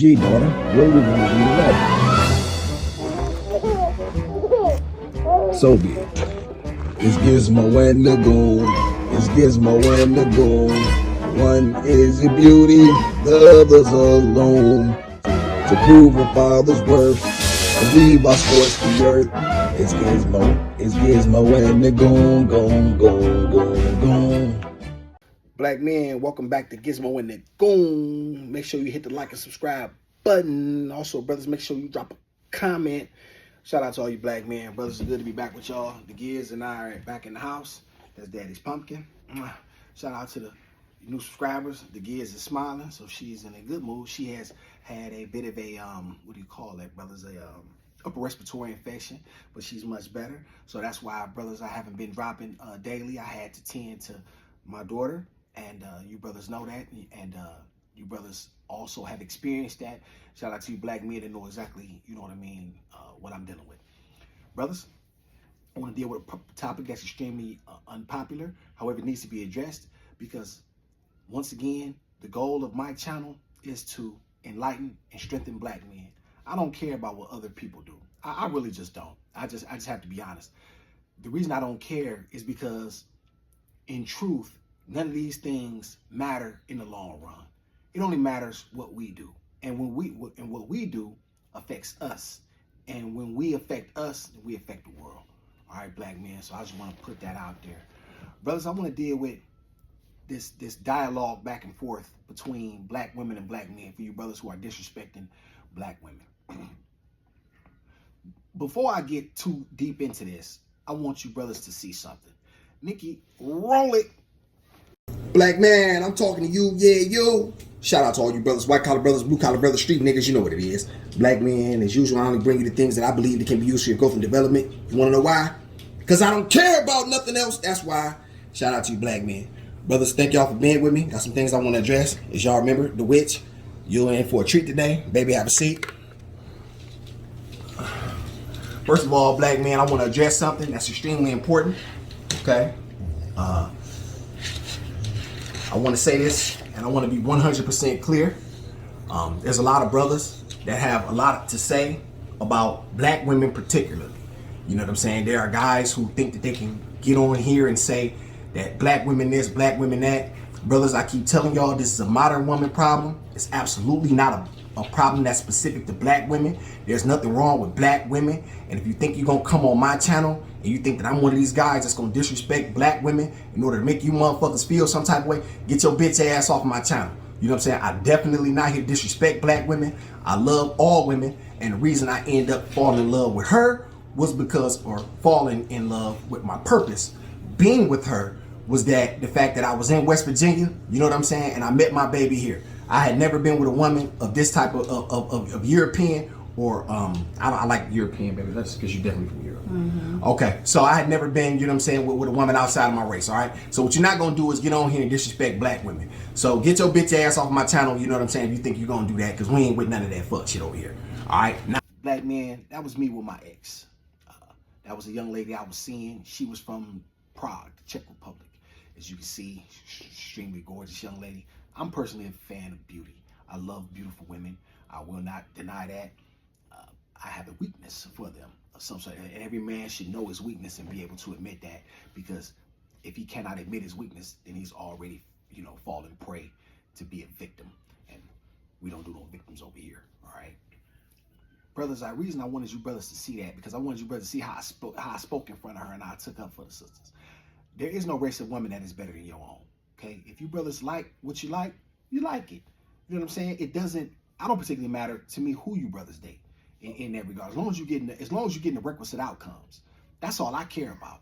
Gee, daughter, what are we going to do today? So be it. It's Gizmo and the Goon. It's Gizmo and the Goon. One is a beauty, the other's alone. To prove a father's worth, I believe I scorched the earth. It's Gizmo and the Goon, goon, goon, goon, goon. Black men, welcome back to Gizmo and the Goon. Make sure you hit the like and subscribe button. Also, brothers, make sure you drop a comment. Shout out to all you black men. Brothers, it's good to be back with y'all. The Giz and I are back in the house. That's Daddy's pumpkin. Shout out to the new subscribers. The Giz is smiling, so she's in a good mood. She has had a bit of a, what do you call that, brothers? Upper respiratory infection, but she's much better. So that's why, brothers, I haven't been dropping daily. I had to tend to my daughter. And you brothers know that, and you brothers also have experienced that. Shout out to you black men that know exactly, you know what I mean, what I'm dealing with. Brothers, I want to deal with a topic that's extremely unpopular. However, it needs to be addressed because, once again, the goal of my channel is to enlighten and strengthen black men. I don't care about what other people do. I really just don't. I just have to be honest. The reason I don't care is because, in truth, none of these things matter in the long run. It only matters what we do. And what we do affects us. And when we affect us, we affect the world. All right, black men. So I just want to put that out there. Brothers, I want to deal with this dialogue back and forth between black women and black men for you brothers who are disrespecting black women. Before I get too deep into this, I want you brothers to see something. Nikki, roll it. Black man, I'm talking to you, yeah, you. Shout out to all you brothers, white collar brothers, blue collar brothers, street niggas, you know what it is. Black man, as usual, I only bring you the things that I believe that can be used for your growth and development. You wanna know why? Because I don't care about nothing else, that's why. Shout out to you black men. Brothers, thank y'all for being with me. Got some things I wanna address. As y'all remember, the witch, you're in for a treat today. Baby, have a seat. First of all, black man, I wanna address something that's extremely important, okay? I want to say this, and I want to be 100% clear. There's a lot of brothers that have a lot to say about black women particularly. You know what I'm saying? There are guys who think that they can get on here and say that black women this, black women that. Brothers, I keep telling y'all this is a modern woman problem. It's absolutely not a problem that's specific to black women. There's nothing wrong with black women. And if you think you're going to come on my channel and you think that I'm one of these guys that's going to disrespect black women in order to make you motherfuckers feel some type of way, get your bitch ass off my channel. You know what I'm saying? I definitely not here to disrespect black women. I love all women. And the reason I end up falling in love with her was because, or falling in love with my purpose, being with her, was that the fact that I was in West Virginia, you know what I'm saying? And I met my baby here. I had never been with a woman of this type of European or, I like European, baby. That's because you're definitely from Europe. Mm-hmm. Okay, so I had never been, you know what I'm saying, with a woman outside of my race, all right? So what you're not going to do is get on here and disrespect black women. So get your bitch ass off my channel, you know what I'm saying, if you think you're going to do that, because we ain't with none of that fuck shit over here, all right? Now, black man, that was me with my ex. That was a young lady I was seeing. She was from Prague, the Czech Republic. As you can see, extremely gorgeous young lady. I'm personally a fan of beauty. I love beautiful women. I will not deny that. I have a weakness for them of some sort. And every man should know his weakness and be able to admit that. Because if he cannot admit his weakness, then he's already, fallen prey to be a victim. And we don't do no victims over here, all right? Brothers, the reason I wanted you brothers to see that, because I wanted you brothers to see how I spoke in front of her and how I took up for the sisters. There is no race of women that is better than your own, okay? If you brothers like what you like it. You know what I'm saying? I don't particularly matter to me who you brothers date in that regard. As long as you're getting the requisite outcomes, that's all I care about.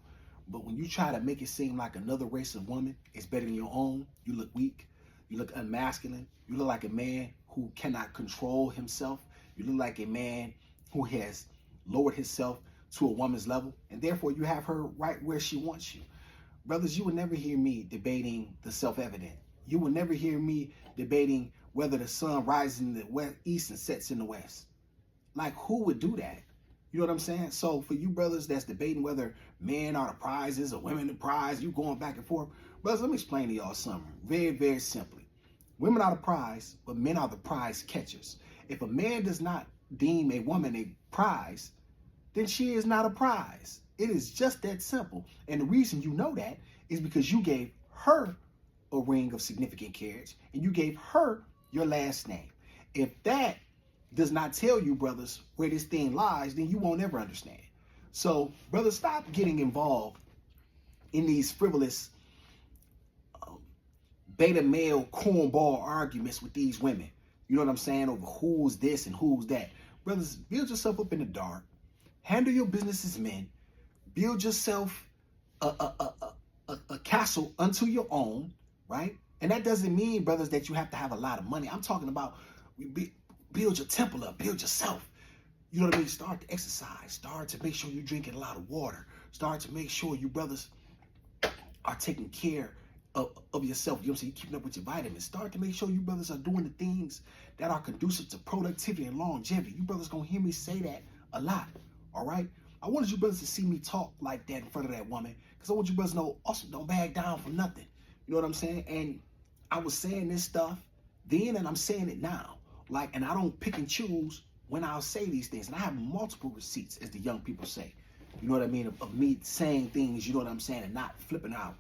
But when you try to make it seem like another race of woman is better than your own, you look weak, you look unmasculine, you look like a man who cannot control himself, you look like a man who has lowered himself to a woman's level, and therefore you have her right where she wants you. Brothers, you will never hear me debating the self-evident. You will never hear me debating whether the sun rises in the east and sets in the west. Like, who would do that? You know what I'm saying? So for you brothers that's debating whether men are the prizes or women the prize, you going back and forth. Brothers, let me explain to y'all something very, very simply. Women are the prize, but men are the prize catchers. If a man does not deem a woman a prize, then she is not a prize. It is just that simple. And the reason you know that is because you gave her a ring of significant carriage and you gave her your last name. If that does not tell you, brothers, where this thing lies, then you won't ever understand. So, brothers, stop getting involved in these frivolous beta male cornball arguments with these women. You know what I'm saying? Over who's this and who's that. Brothers, build yourself up in the dark. Handle your business as men. Build yourself a castle unto your own, right? And that doesn't mean, brothers, that you have to have a lot of money. I'm talking about build your temple up, build yourself. You know what I mean? Start to exercise. Start to make sure you're drinking a lot of water. Start to make sure you brothers are taking care of yourself. You know what I'm saying? You're keeping up with your vitamins. Start to make sure you brothers are doing the things that are conducive to productivity and longevity. You brothers gonna hear me say that a lot, all right? I wanted you brothers to see me talk like that in front of that woman because I want you brothers to know, also don't back down for nothing. You know what I'm saying? And I was saying this stuff then and I'm saying it now. Like, and I don't pick and choose when I'll say these things. And I have multiple receipts, as the young people say. You know what I mean? Of me saying things, you know what I'm saying, and not flipping out.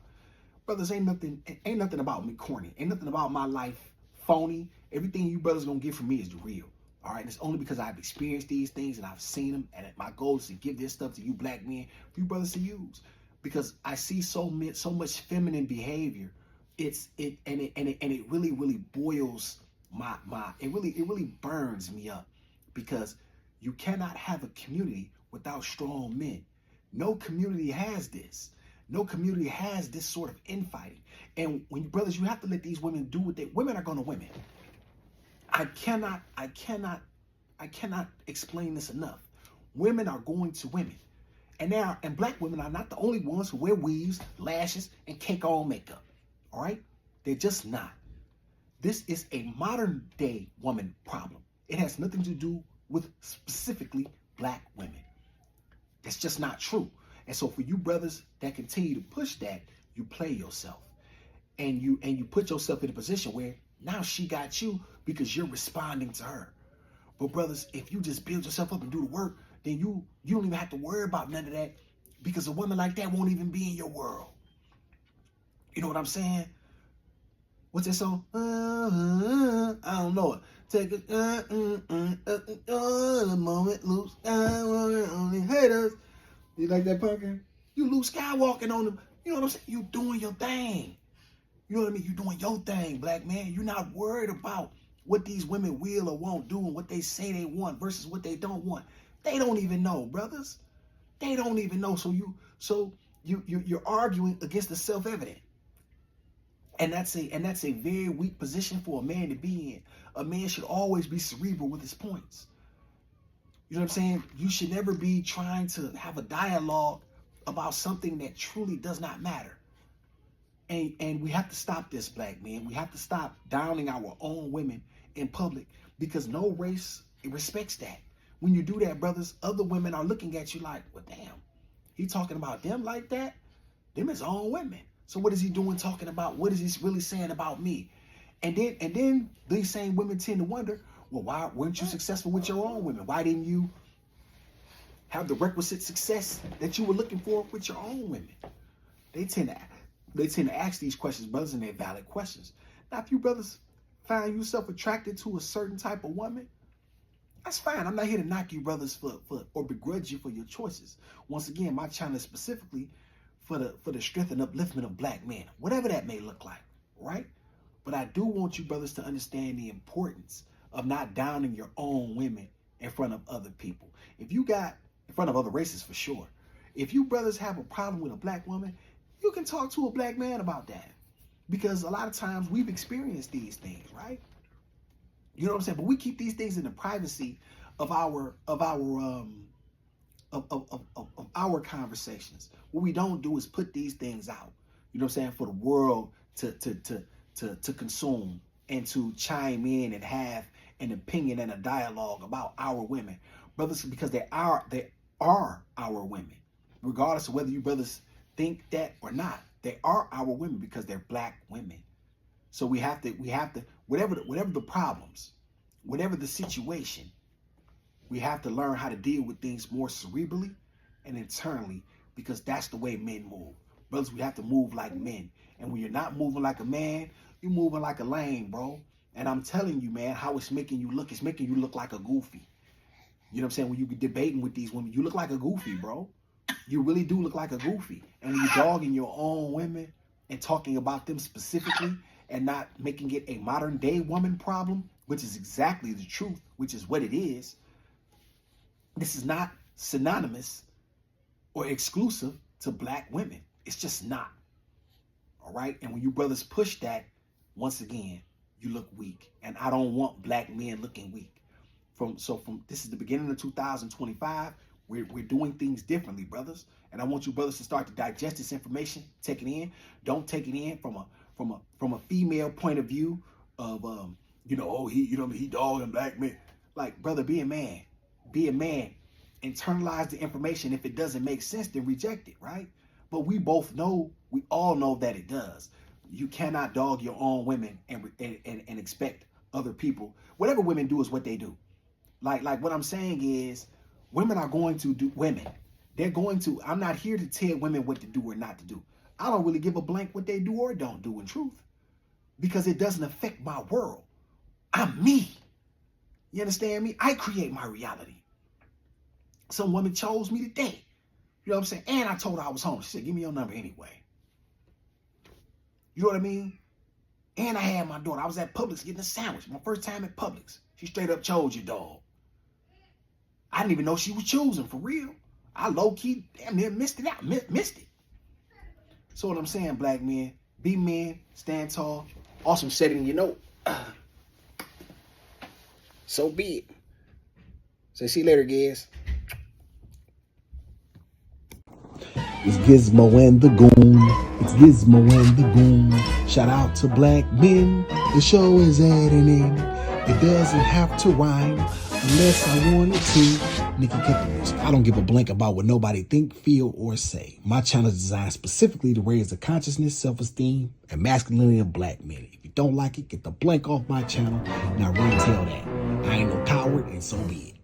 Brothers, ain't nothing about me corny. Ain't nothing about my life phony. Everything you brothers gonna get from me is the real. All right, and it's only because I've experienced these things and I've seen them, and my goal is to give this stuff to you black men, for you brothers to use, because I see so much feminine behavior. It really boils it really burns me up, because you cannot have a community without strong men. No community has this. No community has this sort of infighting. And when you brothers, you have to let these women do what women are gonna women. I cannot explain this enough. Women are going to women. And black women are not the only ones who wear weaves, lashes, and cake on makeup. All right? They're just not. This is a modern day woman problem. It has nothing to do with specifically black women. That's just not true. And so for you brothers that continue to push that, you play yourself. And you put yourself in a position where now she got you because you're responding to her. But brothers, if you just build yourself up and do the work, then you don't even have to worry about none of that, because a woman like that won't even be in your world. You know what I'm saying? What's that song? I don't know it. Take it, the moment, Luke Skywalker only haters. You like that pumpkin? You Luke Skywalking on them. You know what I'm saying? You doing your thing. You know what I mean? You doing your thing, black man. You're not worried about what these women will or won't do and what they say they want versus what they don't want. They don't even know, brothers. They don't even know. So you're arguing against the self-evident. And that's a very weak position for a man to be in. A man should always be cerebral with his points. You know what I'm saying? You should never be trying to have a dialogue about something that truly does not matter. And we have to stop this, black men. We have to stop downing our own women in public, because no race respects that. When you do that, brothers, other women are looking at you like, well, damn, he talking about them like that? Them is own women. So what is he doing talking about? What is he really saying about me? And then these same women tend to wonder, well, why weren't you successful with your own women? Why didn't you have the requisite success that you were looking for with your own women? They tend to ask these questions, brothers, and they're valid questions. Now, if you brothers find yourself attracted to a certain type of woman, that's fine. I'm not here to knock you brothers for or begrudge you for your choices. Once again, my channel is specifically for the strength and upliftment of black men, whatever that may look like, right? But I do want you brothers to understand the importance of not downing your own women in front of other people. If you got in front of other races, for sure. If you brothers have a problem with a black woman, you can talk to a black man about that, because a lot of times we've experienced these things, right? You know what I'm saying? But we keep these things in the privacy of our conversations. What we don't do is put these things out. You know what I'm saying? For the world to consume and to chime in and have an opinion and a dialogue about our women, brothers, because they are our women, regardless of whether you brothers think that or not. They are our women because they're black women. So we have to whatever the problems, whatever the situation, we have to learn how to deal with things more cerebrally and internally, because that's the way men move. Brothers, we have to move like men. And when you're not moving like a man, you're moving like a lame, bro. And I'm telling you, man, how it's making you look. It's making you look like a goofy. You know what I'm saying? When you be debating with these women, you look like a goofy, bro. You really do look like a goofy. And when you're dogging your own women and talking about them specifically and not making it a modern day woman problem, which is exactly the truth, which is what it is, this is not synonymous or exclusive to black women. It's just not. All right? And when you brothers push that, once again, you look weak. And I don't want black men looking weak. From this is the beginning of 2025. We're doing things differently, brothers. And I want you brothers to start to digest this information, take it in. Don't take it in from a female point of view of he dogging black men. Like, brother, be a man. Be a man. Internalize the information. If it doesn't make sense, then reject it, right? But we all know that it does. You cannot dog your own women and expect other people. Whatever women do is what they do. Like what I'm saying is, women are going to do women. They're going to. I'm not here to tell women what to do or not to do. I don't really give a blank what they do or don't do in truth, because it doesn't affect my world. I'm me. You understand me? I create my reality. Some woman chose me today. You know what I'm saying? And I told her I was home. She said, give me your number anyway. You know what I mean? And I had my daughter. I was at Publix getting a sandwich. My first time at Publix. She straight up chose your dog. I didn't even know she was choosing, for real. I low-key damn near missed it out. Missed it. So what I'm saying, black men, be men, stand tall. Awesome setting, so be it. So see you later, guys. It's Gizmo and the Goon. It's Gizmo and the Goon. Shout out to black men. The show is at an end. It doesn't have to rhyme unless I want it to. Nikki Kippers. I don't give a blank about what nobody think, feel, or say. My channel is designed specifically to raise the consciousness, self-esteem, and masculinity of black men. If you don't like it, get the blank off my channel. Now really tell that. I ain't no coward, and so be it.